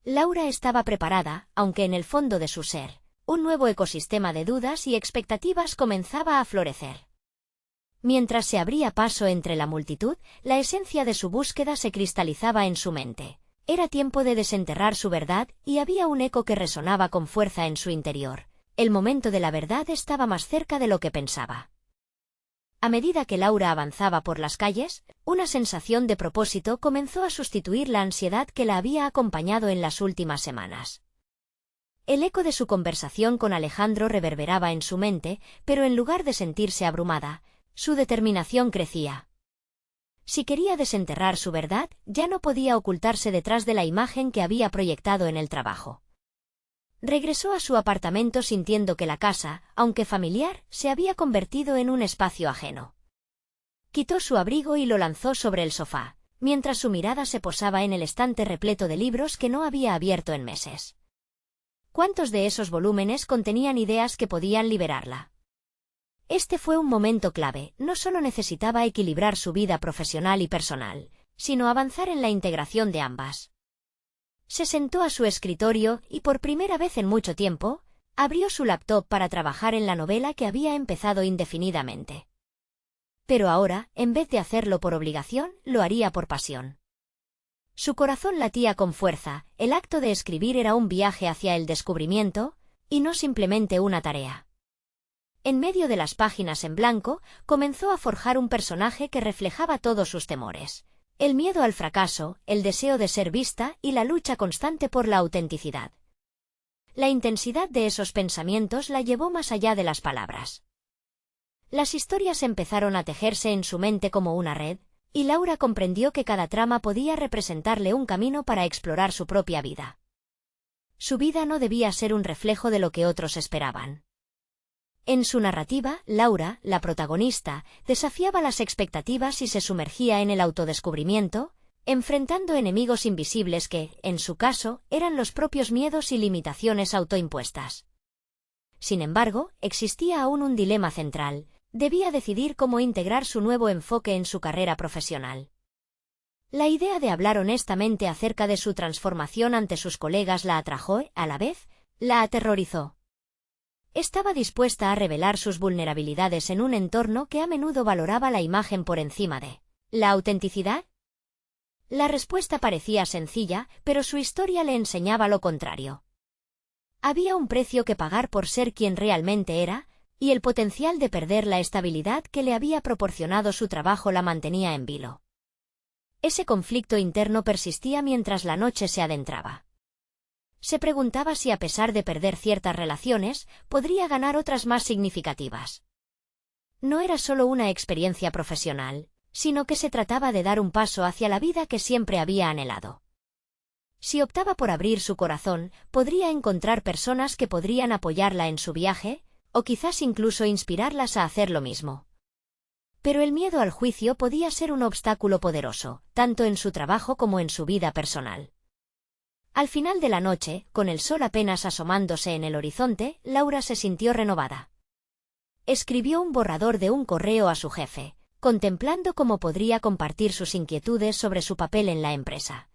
Laura estaba preparada, aunque en el fondo de su ser, un nuevo ecosistema de dudas y expectativas comenzaba a florecer. Mientras se abría paso entre la multitud, la esencia de su búsqueda se cristalizaba en su mente. Era tiempo de desenterrar su verdad, y había un eco que resonaba con fuerza en su interior. El momento de la verdad estaba más cerca de lo que pensaba. A medida que Laura avanzaba por las calles, una sensación de propósito comenzó a sustituir la ansiedad que la había acompañado en las últimas semanas. El eco de su conversación con Alejandro reverberaba en su mente, pero en lugar de sentirse abrumada, su determinación crecía. Si quería desenterrar su verdad, ya no podía ocultarse detrás de la imagen que había proyectado en el trabajo. Regresó a su apartamento sintiendo que la casa, aunque familiar, se había convertido en un espacio ajeno. Quitó su abrigo y lo lanzó sobre el sofá, mientras su mirada se posaba en el estante repleto de libros que no había abierto en meses. ¿Cuántos de esos volúmenes contenían ideas que podían liberarla? Este fue un momento clave. No solo necesitaba equilibrar su vida profesional y personal, sino avanzar en la integración de ambas. Se sentó a su escritorio y, por primera vez en mucho tiempo, abrió su laptop para trabajar en la novela que había empezado indefinidamente. Pero ahora, en vez de hacerlo por obligación, lo haría por pasión. Su corazón latía con fuerza. El acto de escribir era un viaje hacia el descubrimiento, y no simplemente una tarea. En medio de las páginas en blanco, comenzó a forjar un personaje que reflejaba todos sus temores. El miedo al fracaso, el deseo de ser vista y la lucha constante por la autenticidad. La intensidad de esos pensamientos la llevó más allá de las palabras. Las historias empezaron a tejerse en su mente como una red, y Laura comprendió que cada trama podía representarle un camino para explorar su propia vida. Su vida no debía ser un reflejo de lo que otros esperaban. En su narrativa, Laura, la protagonista, desafiaba las expectativas y se sumergía en el autodescubrimiento, enfrentando enemigos invisibles que, en su caso, eran los propios miedos y limitaciones autoimpuestas. Sin embargo, existía aún un dilema central: debía decidir cómo integrar su nuevo enfoque en su carrera profesional. La idea de hablar honestamente acerca de su transformación ante sus colegas la atrajo, a la vez, la aterrorizó. Estaba dispuesta a revelar sus vulnerabilidades en un entorno que a menudo valoraba la imagen por encima de la autenticidad. La respuesta parecía sencilla, pero su historia le enseñaba lo contrario. Había un precio que pagar por ser quien realmente era, y el potencial de perder la estabilidad que le había proporcionado su trabajo la mantenía en vilo. Ese conflicto interno persistía mientras la noche se adentraba. Se preguntaba si, a pesar de perder ciertas relaciones, podría ganar otras más significativas. No era solo una experiencia profesional, sino que se trataba de dar un paso hacia la vida que siempre había anhelado. Si optaba por abrir su corazón, podría encontrar personas que podrían apoyarla en su viaje, o quizás incluso inspirarlas a hacer lo mismo. Pero el miedo al juicio podía ser un obstáculo poderoso, tanto en su trabajo como en su vida personal. Al final de la noche, con el sol apenas asomándose en el horizonte, Laura se sintió renovada. Escribió un borrador de un correo a su jefe, contemplando cómo podría compartir sus inquietudes sobre su papel en la empresa.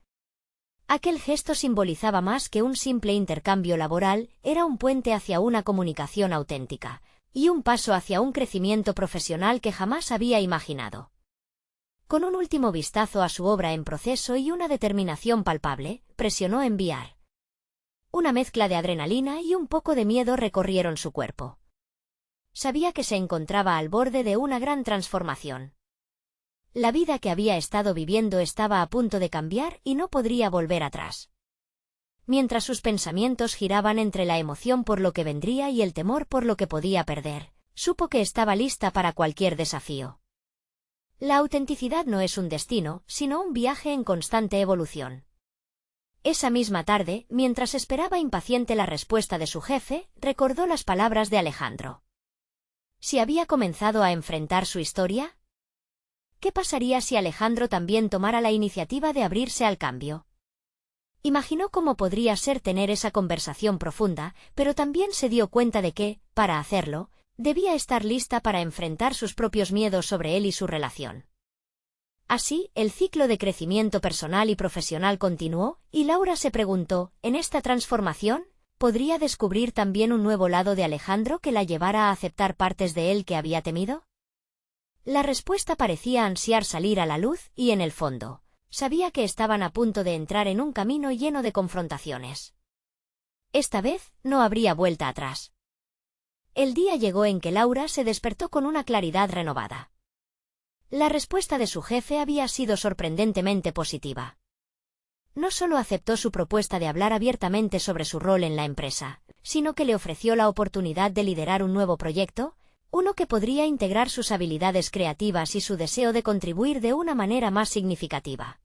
Aquel gesto simbolizaba más que un simple intercambio laboral, era un puente hacia una comunicación auténtica, y un paso hacia un crecimiento profesional que jamás había imaginado. Con un último vistazo a su obra en proceso y una determinación palpable, presionó enviar. Una mezcla de adrenalina y un poco de miedo recorrieron su cuerpo. Sabía que se encontraba al borde de una gran transformación. La vida que había estado viviendo estaba a punto de cambiar y no podría volver atrás. Mientras sus pensamientos giraban entre la emoción por lo que vendría y el temor por lo que podía perder, supo que estaba lista para cualquier desafío. La autenticidad no es un destino, sino un viaje en constante evolución. Esa misma tarde, mientras esperaba impaciente la respuesta de su jefe, recordó las palabras de Alejandro. ¿Si había comenzado a enfrentar su historia? ¿Qué pasaría si Alejandro también tomara la iniciativa de abrirse al cambio? Imaginó cómo podría ser tener esa conversación profunda, pero también se dio cuenta de que, para hacerlo, debía estar lista para enfrentar sus propios miedos sobre él y su relación. Así, el ciclo de crecimiento personal y profesional continuó, y Laura se preguntó, ¿en esta transformación, podría descubrir también un nuevo lado de Alejandro que la llevara a aceptar partes de él que había temido? La respuesta parecía ansiar salir a la luz y, en el fondo, sabía que estaban a punto de entrar en un camino lleno de confrontaciones. Esta vez, no habría vuelta atrás. El día llegó en que Laura se despertó con una claridad renovada. La respuesta de su jefe había sido sorprendentemente positiva. No solo aceptó su propuesta de hablar abiertamente sobre su rol en la empresa, sino que le ofreció la oportunidad de liderar un nuevo proyecto, uno que podría integrar sus habilidades creativas y su deseo de contribuir de una manera más significativa.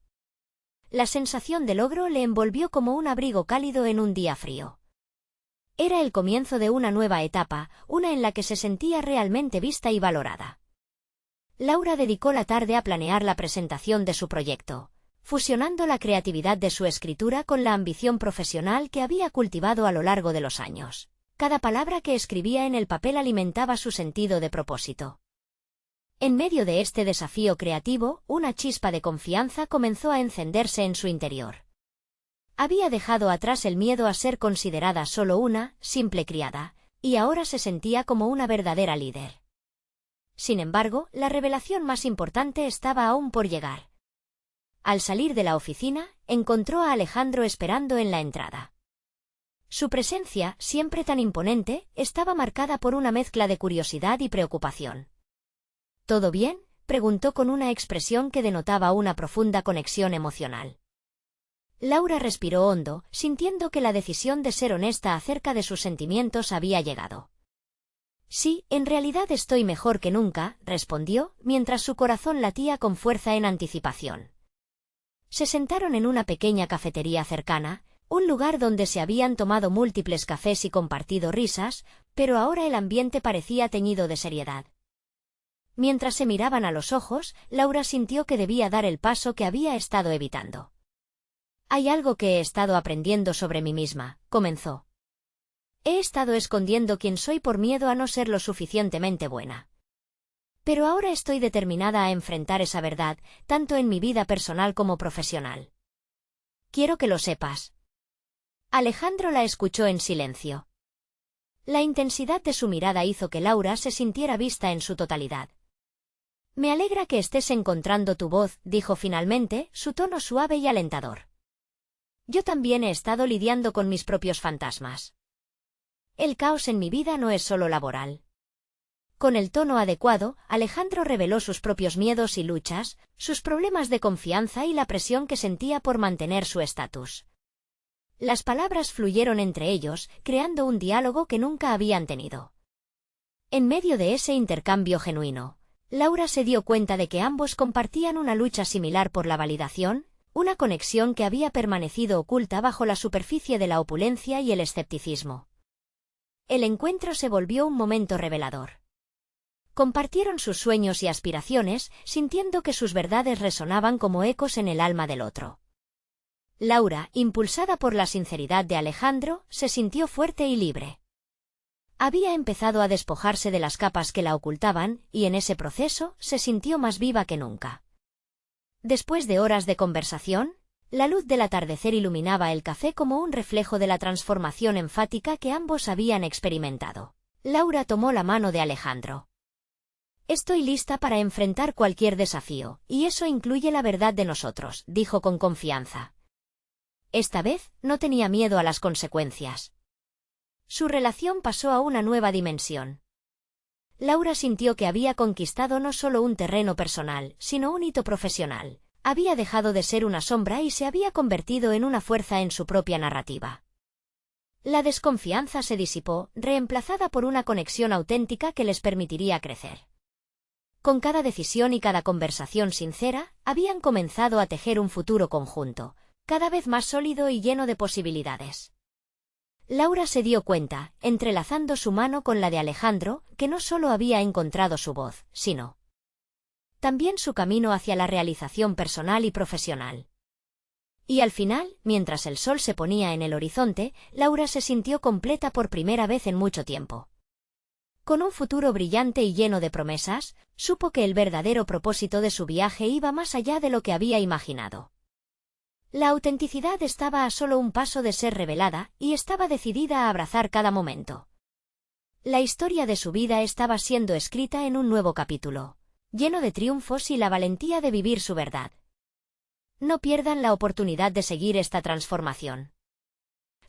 La sensación de logro le envolvió como un abrigo cálido en un día frío. Era el comienzo de una nueva etapa, una en la que se sentía realmente vista y valorada. Laura dedicó la tarde a planear la presentación de su proyecto, fusionando la creatividad de su escritura con la ambición profesional que había cultivado a lo largo de los años. Cada palabra que escribía en el papel alimentaba su sentido de propósito. En medio de este desafío creativo, una chispa de confianza comenzó a encenderse en su interior. Había dejado atrás el miedo a ser considerada solo una simple criada, y ahora se sentía como una verdadera líder. Sin embargo, la revelación más importante estaba aún por llegar. Al salir de la oficina, encontró a Alejandro esperando en la entrada. Su presencia, siempre tan imponente, estaba marcada por una mezcla de curiosidad y preocupación. ¿Todo bien?, preguntó con una expresión que denotaba una profunda conexión emocional. Laura respiró hondo, sintiendo que la decisión de ser honesta acerca de sus sentimientos había llegado. Sí, en realidad estoy mejor que nunca, respondió, mientras su corazón latía con fuerza en anticipación. Se sentaron en una pequeña cafetería cercana, un lugar donde se habían tomado múltiples cafés y compartido risas, pero ahora el ambiente parecía teñido de seriedad. Mientras se miraban a los ojos, Laura sintió que debía dar el paso que había estado evitando. Hay algo que he estado aprendiendo sobre mí misma, comenzó. He estado escondiendo quién soy por miedo a no ser lo suficientemente buena. Pero ahora estoy determinada a enfrentar esa verdad, tanto en mi vida personal como profesional. Quiero que lo sepas. Alejandro la escuchó en silencio. La intensidad de su mirada hizo que Laura se sintiera vista en su totalidad. Me alegra que estés encontrando tu voz, dijo finalmente, su tono suave y alentador. Yo también he estado lidiando con mis propios fantasmas. El caos en mi vida no es solo laboral. Con el tono adecuado, Alejandro reveló sus propios miedos y luchas, sus problemas de confianza y la presión que sentía por mantener su estatus. Las palabras fluyeron entre ellos, creando un diálogo que nunca habían tenido. En medio de ese intercambio genuino, Laura se dio cuenta de que ambos compartían una lucha similar por la validación, una conexión que había permanecido oculta bajo la superficie de la opulencia y el escepticismo. El encuentro se volvió un momento revelador. Compartieron sus sueños y aspiraciones, sintiendo que sus verdades resonaban como ecos en el alma del otro. Laura, impulsada por la sinceridad de Alejandro, se sintió fuerte y libre. Había empezado a despojarse de las capas que la ocultaban, y en ese proceso se sintió más viva que nunca. Después de horas de conversación, la luz del atardecer iluminaba el café como un reflejo de la transformación enfática que ambos habían experimentado. Laura tomó la mano de Alejandro. Estoy lista para enfrentar cualquier desafío, y eso incluye la verdad de nosotros, dijo con confianza. Esta vez, no tenía miedo a las consecuencias. Su relación pasó a una nueva dimensión. Laura sintió que había conquistado no solo un terreno personal, sino un hito profesional. Había dejado de ser una sombra y se había convertido en una fuerza en su propia narrativa. La desconfianza se disipó, reemplazada por una conexión auténtica que les permitiría crecer. Con cada decisión y cada conversación sincera, habían comenzado a tejer un futuro conjunto, cada vez más sólido y lleno de posibilidades. Laura se dio cuenta, entrelazando su mano con la de Alejandro, que no solo había encontrado su voz, sino también su camino hacia la realización personal y profesional. Y al final, mientras el sol se ponía en el horizonte, Laura se sintió completa por primera vez en mucho tiempo. Con un futuro brillante y lleno de promesas, supo que el verdadero propósito de su viaje iba más allá de lo que había imaginado. La autenticidad estaba a solo un paso de ser revelada, y estaba decidida a abrazar cada momento. La historia de su vida estaba siendo escrita en un nuevo capítulo, lleno de triunfos y la valentía de vivir su verdad. No pierdan la oportunidad de seguir esta transformación.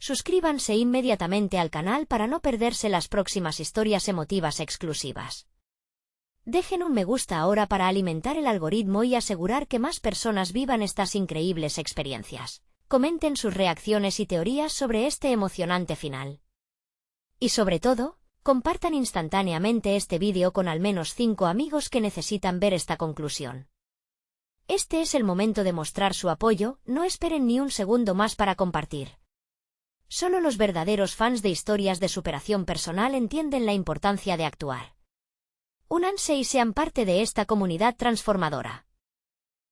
Suscríbanse inmediatamente al canal para no perderse las próximas historias emotivas exclusivas. Dejen un me gusta ahora para alimentar el algoritmo y asegurar que más personas vivan estas increíbles experiencias. Comenten sus reacciones y teorías sobre este emocionante final. Y sobre todo, compartan instantáneamente este vídeo con al menos 5 amigos que necesitan ver esta conclusión. Este es el momento de mostrar su apoyo, no esperen ni un segundo más para compartir. Solo los verdaderos fans de historias de superación personal entienden la importancia de actuar. Únanse y sean parte de esta comunidad transformadora.